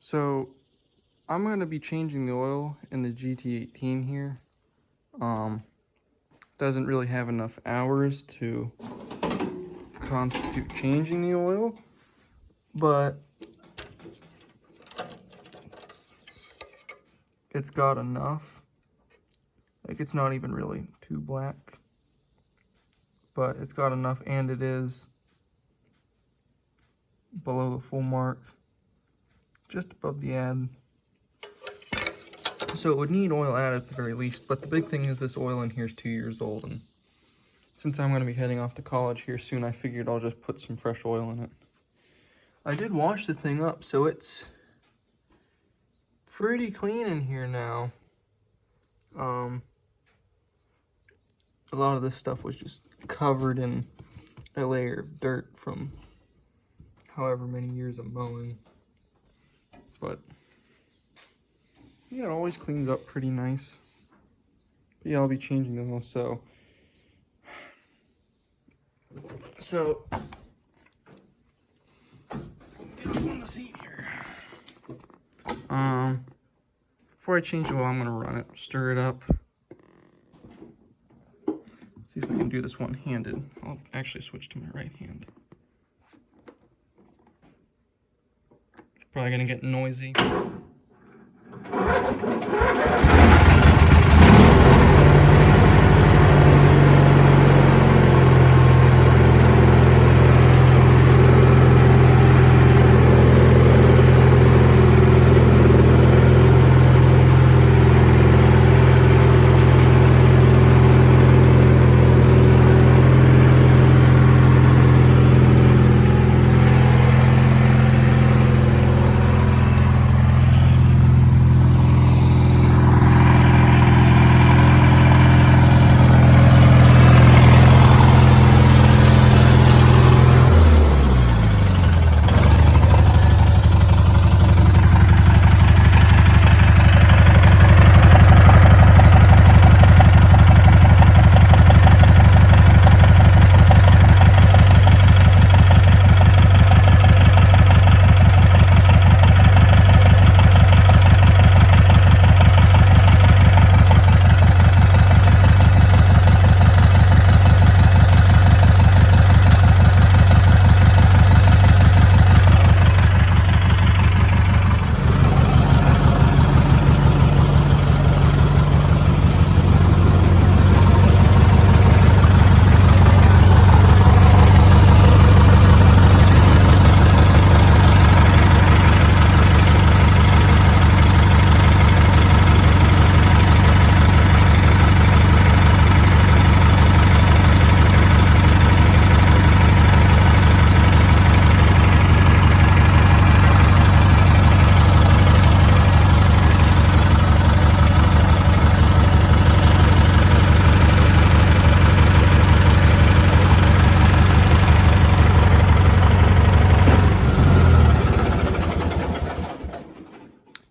So I'm going to be changing the oil in the GT18 here. Doesn't really have enough hours to constitute changing the oil, but it's got enough. Like, it's not even really too black, but it's got enough, and it is below the full mark, just above the add. So it would need oil added at the very least, but the big thing is this oil in here is 2 years old, and since I'm going to be heading off to college here soon, I figured I'll just put some fresh oil in it. I did wash the thing up, so it's pretty clean in here now. A lot of this stuff was just covered in a layer of dirt from however many years of mowing, but yeah, it always cleans up pretty nice. But yeah, I'll be changing them also. So get this on the seat here. Before I change the oil, I'm gonna run it, stir it up. See if I can do this one-handed. I'll actually switch to my right hand. It's probably gonna get noisy.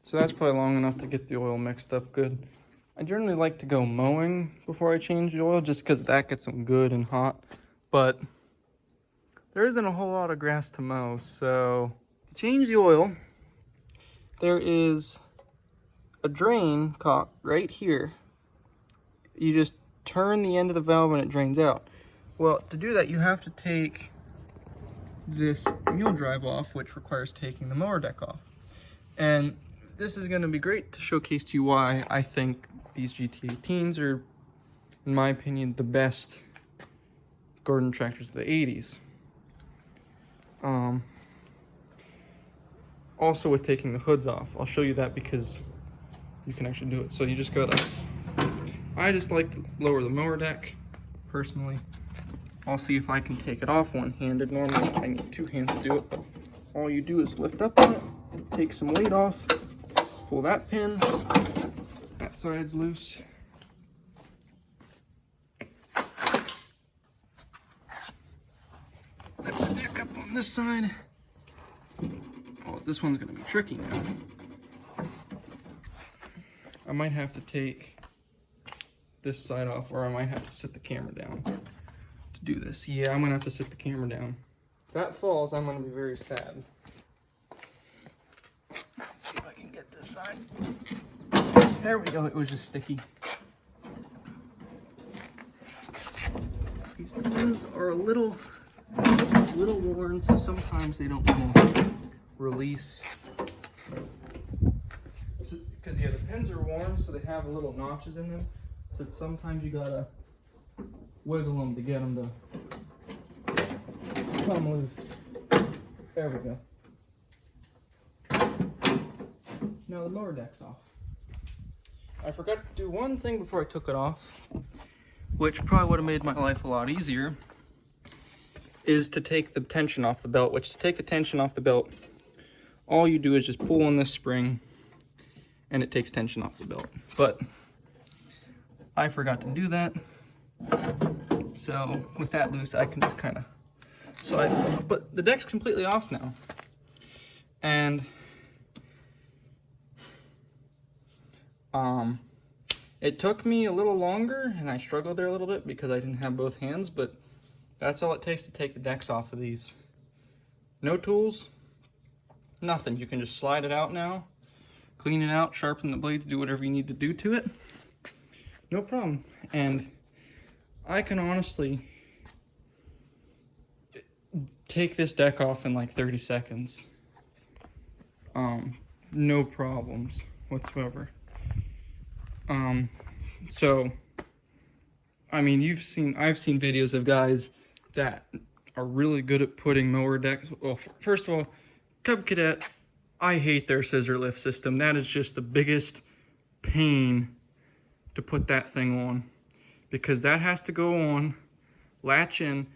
So that's probably long enough to get the oil mixed up good. I generally like to go mowing before I change the oil, just because that gets them good and hot. But there isn't a whole lot of grass to mow, so to change the oil, there is a drain cock right here. You just turn the end of the valve and it drains out. Well, to do that, you have to take this mule drive off, which requires taking the mower deck off. And this is going to be great to showcase to you why I think these GT18s are, in my opinion, the best garden tractors of the 80s. Also with taking the hoods off, I'll show you that because you can actually do it. So you just gotta, I just like to lower the mower deck, personally. I'll see if I can take it off one-handed. Normally I need two hands to do it, but all you do is lift up on it, take some weight off, pull that pin, that side's loose. Lift the deck up on this side. Oh, this one's gonna be tricky now. I might have to take this side off, or I might have to sit the camera down to do this. Yeah, I'm gonna have to sit the camera down. If that falls, I'm gonna be very sad. Let's this side. There we go, it was just sticky. These pins are a little worn, so sometimes they don't want to release. Because yeah, the pins are worn, so they have little notches in them. So sometimes you gotta wiggle them to get them to come loose. There we go. Now the mower deck's off. I forgot to do one thing before I took it off, which probably would have made my life a lot easier, is to take the tension off the belt. Which, to take the tension off the belt, all you do is just pull on this spring and it takes tension off the belt. But I forgot to do that, so with that loose I can just kind of slide. But the deck's completely off now, and it took me a little longer and I struggled there a little bit because I didn't have both hands, but that's all it takes to take the decks off of these. No tools, nothing. You can just slide it out now, clean it out, sharpen the blades, do whatever you need to do to it. No problem. And I can honestly take this deck off in like 30 seconds. No problems whatsoever. So, I mean, I've seen videos of guys that are really good at putting mower decks. Well, first of all, Cub Cadet, I hate their scissor lift system. That is just the biggest pain to put that thing on, because that has to go on, latch in,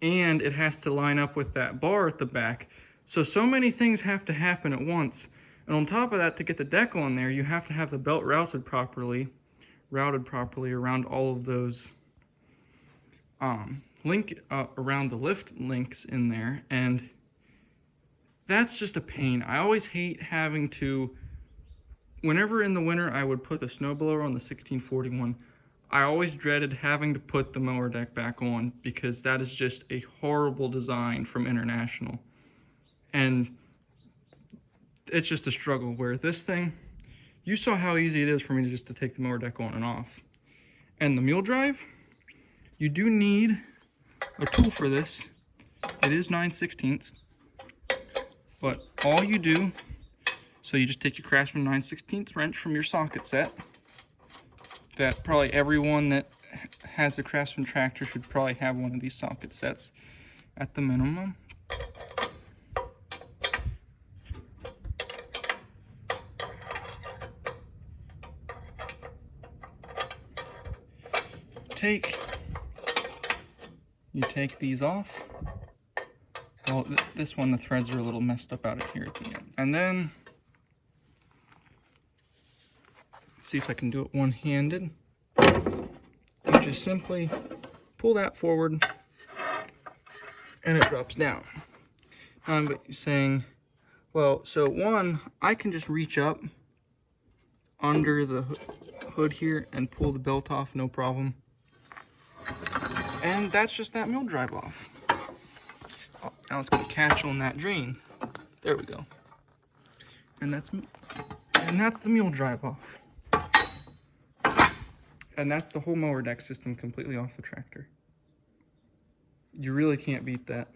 and it has to line up with that bar at the back. So many things have to happen at once. And on top of that, to get the deck on there, you have to have the belt routed properly around all of those around the lift links in there, and that's just a pain. I always hate having to, whenever in the winter I would put the snowblower on the 1641, I always dreaded having to put the mower deck back on, because that is just a horrible design from International. And it's just a struggle, where this thing, you saw how easy it is for me to take the mower deck on and off. And the mule drive, you do need a tool for this. It is 9/16, but all you do, so you just take your Craftsman 9/16 wrench from your socket set, that probably everyone that has a Craftsman tractor should probably have one of these socket sets at the minimum. You take these off. Well, this one, the threads are a little messed up out of here at the end. And then, let's see if I can do it one-handed. You just simply pull that forward and it drops down. But you're saying, well, so one, I can just reach up under the hood here and pull the belt off, no problem. And that's just that mule drive off. Oh, now it's going to catch on that drain. There we go. And that's the mule drive off. And that's the whole mower deck system completely off the tractor. You really can't beat that.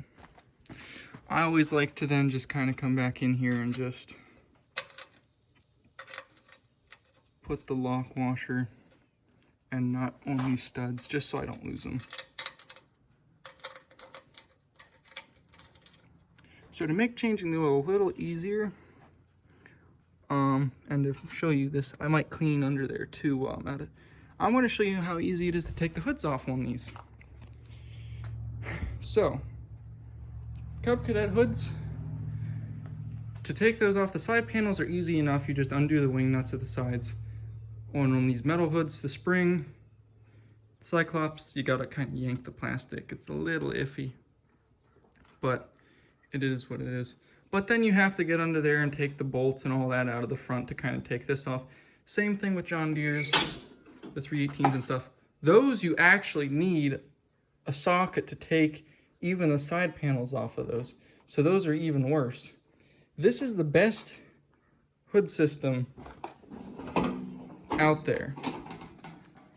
I always like to then just kind of come back in here and just put the lock washer and nut on these studs, just so I don't lose them. So to make changing the oil a little easier, and to show you this, I might clean under there too while I'm at it. I want to show you how easy it is to take the hoods off on these. So, Cub Cadet hoods, to take those off, the side panels are easy enough. You just undo the wing nuts at the sides. On these metal hoods, the spring, Cyclops, you gotta kind of yank the plastic. It's a little iffy, but it is what it is. But then you have to get under there and take the bolts and all that out of the front to kind of take this off. Same thing with John Deere's, the 318s and stuff. Those you actually need a socket to take even the side panels off of those. So those are even worse. This is the best hood system out there.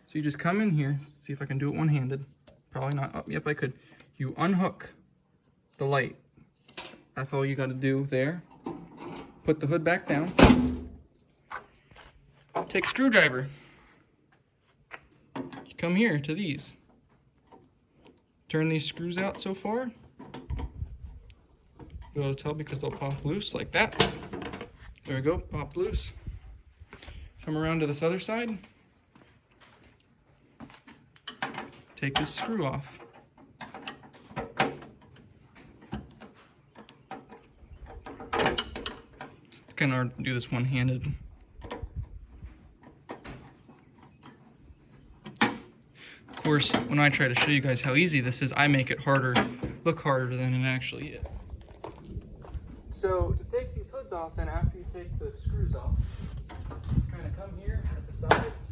So you just come in here, see if I can do it one-handed. Probably not. Oh, yep, I could. You unhook the light. That's all you got to do there. Put the hood back down. Take a screwdriver. You come here to these. Turn these screws out so far. You'll be able to tell because they'll pop loose like that. There we go, popped loose. Come around to this other side. Take this screw off. It's kind of hard to do this one-handed. Of course, when I try to show you guys how easy this is, I make it harder, look harder than it actually is. So to take these hoods off, then after you take the screws off, just kind of come here at the sides.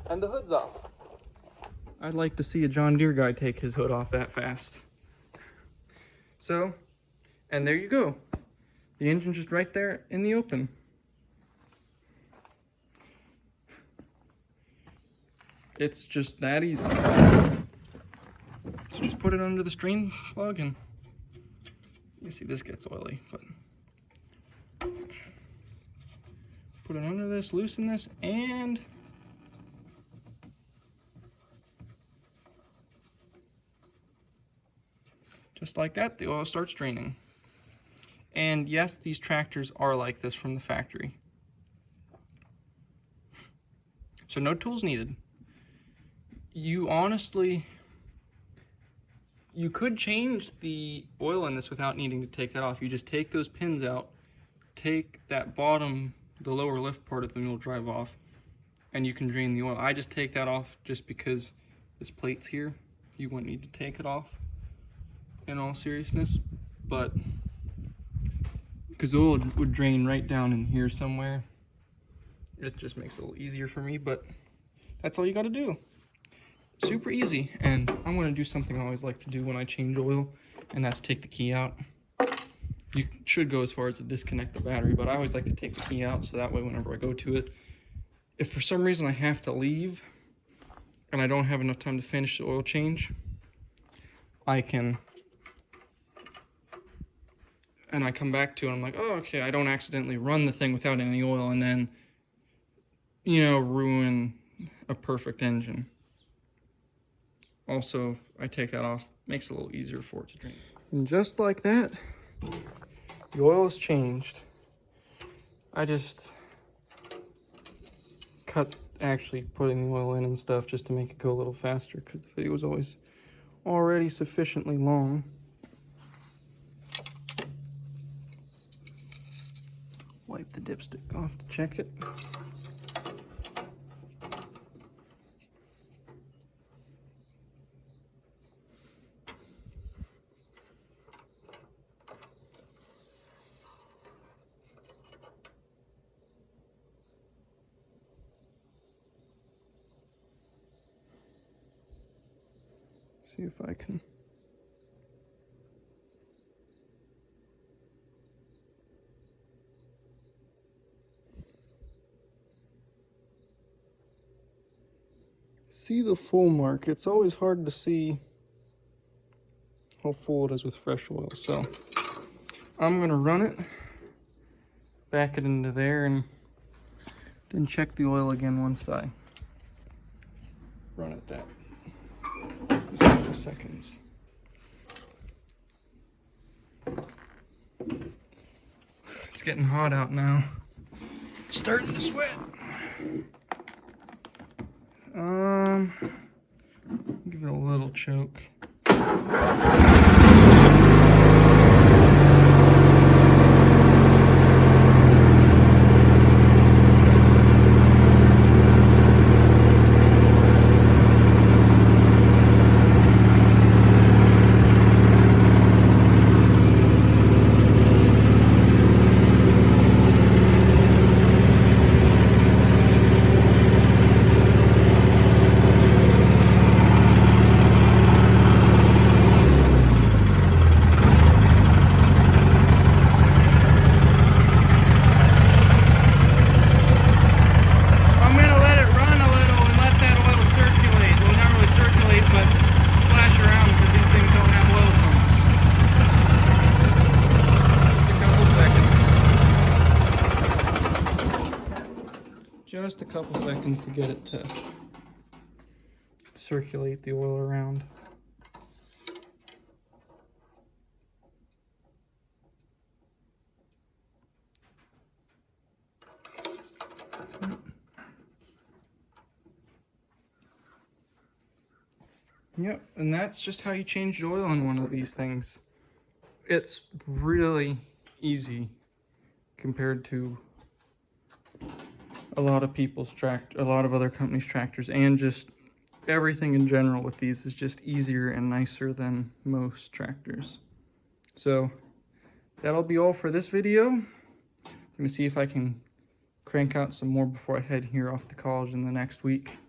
And the hood's off. I'd like to see a John Deere guy take his hood off that fast. So, and there you go. The engine's just right there in the open. It's just that easy. So just put it under the strain plug and you see this gets oily, but put it under this, loosen this, and just like that, the oil starts draining. And yes, these tractors are like this from the factory. So no tools needed. You honestly, you could change the oil in this without needing to take that off. You just take those pins out, take that bottom, the lower lift part of the mule drive off, and you can drain the oil. I just take that off just because this plate's here. You wouldn't need to take it off in all seriousness, but because the oil would drain right down in here somewhere. It just makes it a little easier for me, but that's all you got to do. Super easy. And I'm going to do something I always like to do when I change oil, and that's take the key out. You should go as far as to disconnect the battery, but I always like to take the key out so that way whenever I go to it, if for some reason I have to leave and I don't have enough time to finish the oil change, I can, and I come back to it, I'm like, oh, okay, I don't accidentally run the thing without any oil and then, you know, ruin a perfect engine. Also, I take that off, makes it a little easier for it to drain. And just like that, the oil is changed. I just cut actually putting the oil in and stuff just to make it go a little faster because the video was always already sufficiently long. Wipe the dipstick off to check it. See if I can. See the full mark. It's always hard to see how full it is with fresh oil. So I'm gonna run it, back it into there, and then check the oil again once I run it that. Seconds. It's getting hot out now. Starting to sweat. Give it a little choke. just a couple seconds to get it to circulate the oil around. Yep, and that's just how you change the oil on one of these things. It's really easy compared to a lot of other companies' tractors, and just everything in general with these is just easier and nicer than most tractors. So that'll be all for this video. I'm gonna see if I can crank out some more before I head here off to college in the next week.